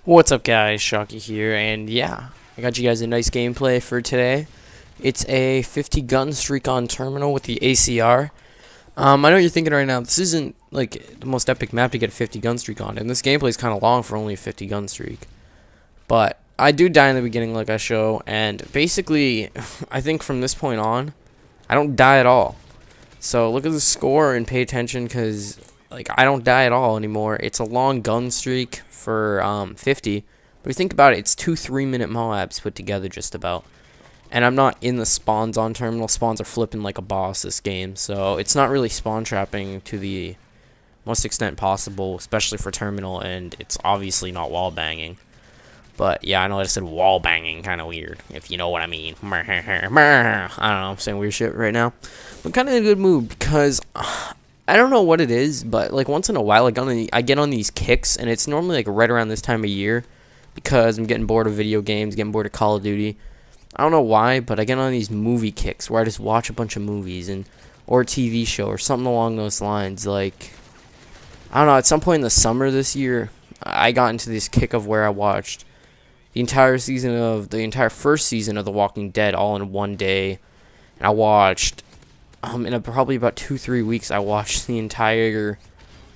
What's up, guys? Shocky here, and yeah, I got you guys a nice gameplay for today. It's a 50 gun streak on terminal with the ACR. I know you're thinking right now, this isn't like the most epic map to get a 50 gun streak on, and this gameplay is kind of long for only a 50 gun streak. But I do die in the beginning, like I show, and basically, I think from this point on, I don't die at all. So look at the score and pay attention, because like I don't die at all anymore. It's a long gun streak for 50, but if you think about it, it's 2 3-minute Moabs put together just about. And I'm not in the spawns on terminal. Spawns are flipping like a boss this game, so it's not really spawn trapping to the most extent possible, especially for terminal, and it's obviously not wall banging. But yeah, I know I said wall banging, kind of weird, if you know what I mean. I don't know, I'm saying weird shit right now. But kind of in a good mood because I don't know what it is, but like once in a while I get on these kicks, and it's normally like right around this time of year because I'm getting bored of video games, getting bored of Call of Duty. I don't know why, but I get on these movie kicks where I just watch a bunch of movies or a TV show or something along those lines. Like, I don't know, at some point in the summer this year, I got into this kick of where I watched the entire first season of The Walking Dead all in one day. And I watched in probably about 2-3 weeks, I watched the entire,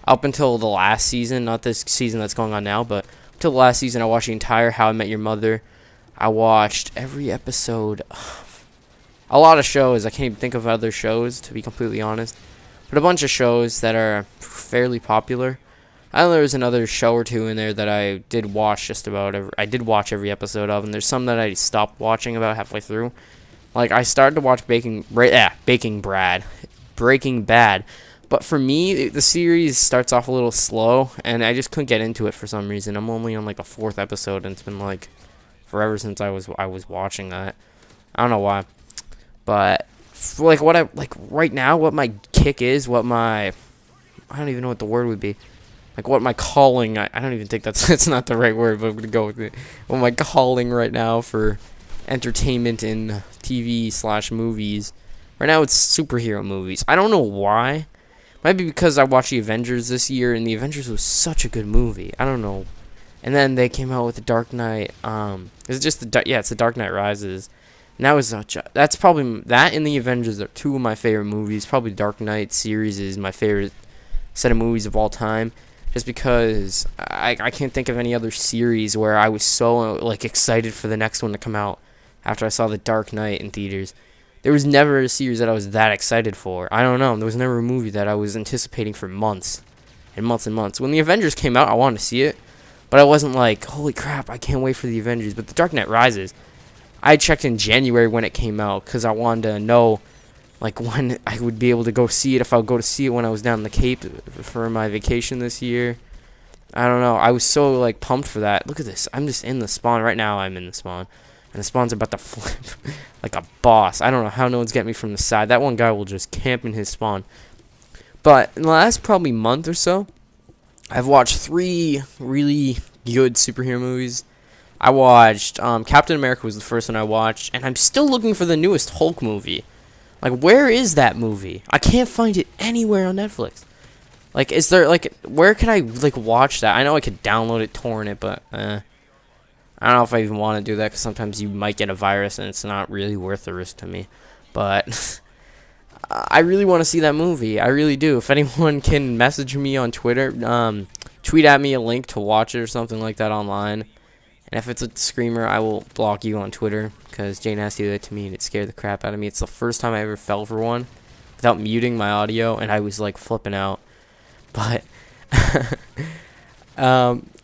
up until the last season, not this season that's going on now, but until the last season, I watched the entire How I Met Your Mother. I watched every episode of a lot of shows. I can't even think of other shows, to be completely honest, but a bunch of shows that are fairly popular. I know there was another show or two in there that I did watch I did watch every episode of, and there's some that I stopped watching about halfway through. Like, I started to watch Breaking Bad, but for me, the series starts off a little slow, and I just couldn't get into it for some reason. I'm only on like the 4th episode, and it's been like forever since I was watching that. I don't know why, but like right now, what my kick is, I don't even know what the word would be. Like what my calling, I don't even think that's not the right word, but I'm gonna go with it. What my calling right now for entertainment in TV/movies. Right now it's superhero movies. I don't know why. Might be because I watched the Avengers this year, and the Avengers was such a good movie. I don't know. And then they came out with the Dark Knight. It's the Dark Knight Rises. And that's probably that and the Avengers are two of my favorite movies. Probably Dark Knight series is my favorite set of movies of all time. Just because I can't think of any other series where I was so like excited for the next one to come out after I saw the Dark Knight in theaters. There was never a series that I was that excited for. I don't know. There was never a movie that I was anticipating for months and months and months. When the Avengers came out, I wanted to see it, but I wasn't like, holy crap, I can't wait for the Avengers. But the Dark Knight Rises, I checked in January when it came out because I wanted to know like when I would be able to go see it, if I would go to see it when I was down in the Cape for my vacation this year. I don't know. I was so like pumped for that. Look at this. I'm just in the spawn right now. I'm in the spawn, and the spawn's about to flip like a boss. I don't know how no one's getting me from the side. That one guy will just camp in his spawn. But in the last probably month or so, I've watched 3 really good superhero movies. I watched Captain America was the first one I watched, and I'm still looking for the newest Hulk movie. Like, where is that movie? I can't find it anywhere on Netflix. Like, is there, like, where can I, like, watch that? I know I could download it, torrent it, but, I don't know if I even want to do that, because sometimes you might get a virus, and it's not really worth the risk to me. But, I really want to see that movie. I really do. If anyone can message me on Twitter, tweet at me a link to watch it or something like that online. And if it's a screamer, I will block you on Twitter, because Jane has to do that to me, and it scared the crap out of me. It's the first time I ever fell for one without muting my audio, and I was, like, flipping out. But,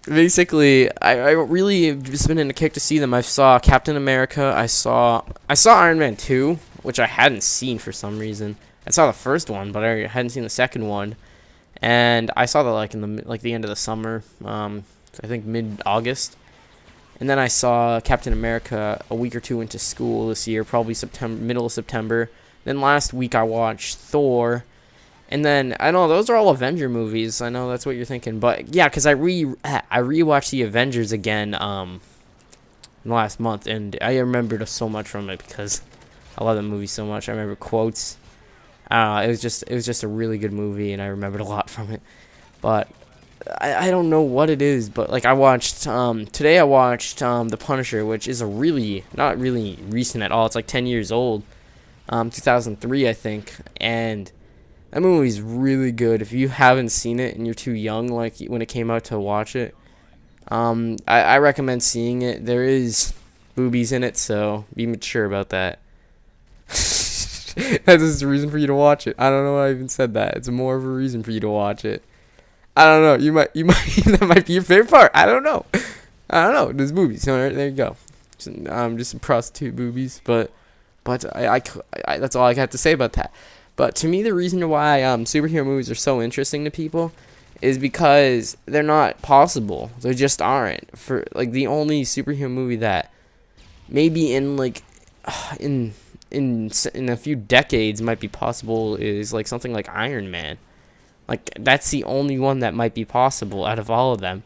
basically, I really have just been in a kick to see them. I saw Captain America. I saw Iron Man 2, which I hadn't seen for some reason. I saw the first one, but I hadn't seen the second one. And I saw that, like, in the end of the summer, I think mid-August. And then I saw Captain America a week or 2 into school this year, probably middle of September. Then last week I watched Thor. And then, I know, those are all Avenger movies. I know that's what you're thinking. But, yeah, because I rewatched the Avengers again last month. And I remembered so much from it because I love the movie so much. I remember quotes. It was just a really good movie, and I remembered a lot from it. But I don't know what it is, but like I watched today I watched The Punisher, which is a really not really recent at all. It's like 10 years old. 2003 I think, and that movie's really good. If you haven't seen it and you're too young like when it came out to watch it, I recommend seeing it. There is boobies in it, so be mature about that. That's just a reason for you to watch it. I don't know why I even said that. It's more of a reason for you to watch it. I don't know. You might that might be your favorite part. I don't know. There's boobies. All right, there you go. Just some prostitute boobies, but I that's all I have to say about that. But to me, the reason why superhero movies are so interesting to people is because they're not possible. They just aren't. For like the only superhero movie that maybe in like in a few decades might be possible is like something like Iron Man. Like that's the only one that might be possible out of all of them.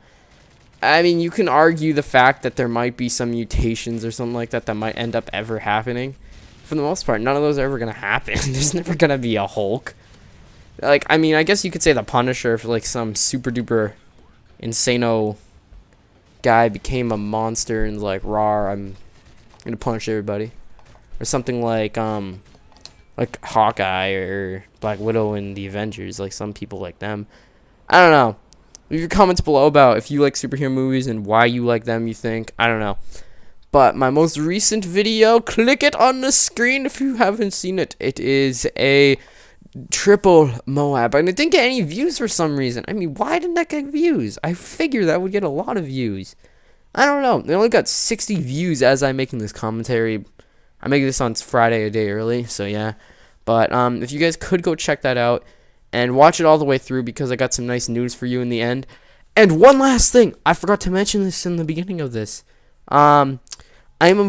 I mean, you can argue the fact that there might be some mutations or something like that that might end up ever happening. For the most part, none of those are ever gonna happen. There's never gonna be a Hulk. Like, I mean, I guess you could say the Punisher if like some super duper insano guy became a monster and like, "Rawr, I'm gonna punish everybody," or something like Hawkeye or Black Widow in the Avengers, like some people like them. I don't know. Leave your comments below about if you like superhero movies and why you like them, you think. I don't know. But my most recent video, click it on the screen if you haven't seen it. It is a triple Moab, and it didn't get any views for some reason. I mean, why didn't that get views? I figured that would get a lot of views. I don't know. They only got 60 views as I'm making this commentary. I make this on Friday a day early, so yeah. But if you guys could go check that out and watch it all the way through, because I got some nice news for you in the end. And one last thing, I forgot to mention this in the beginning of this. I'm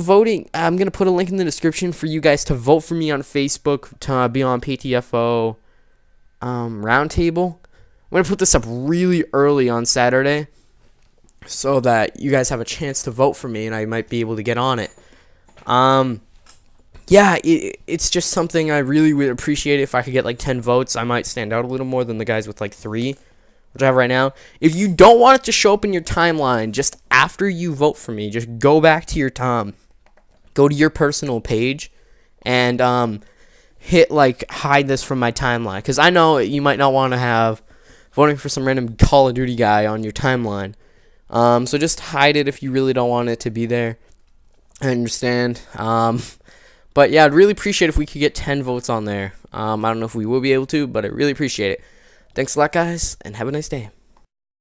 voting. I'm gonna put a link in the description for you guys to vote for me on Facebook to be on PTFO roundtable. I'm gonna put this up really early on Saturday, so that you guys have a chance to vote for me, and I might be able to get on it. Yeah, it's just something I really would appreciate. If I could get like 10 votes, I might stand out a little more than the guys with like 3, which I have right now. If you don't want it to show up in your timeline just after you vote for me, just go back to your go to your personal page and hit like hide this from my timeline, because I know you might not want to have voting for some random Call of Duty guy on your timeline. So just hide it if you really don't want it to be there. I understand. But yeah, I'd really appreciate if we could get 10 votes on there. I don't know if we will be able to, but I really appreciate it. Thanks a lot, guys, and have a nice day.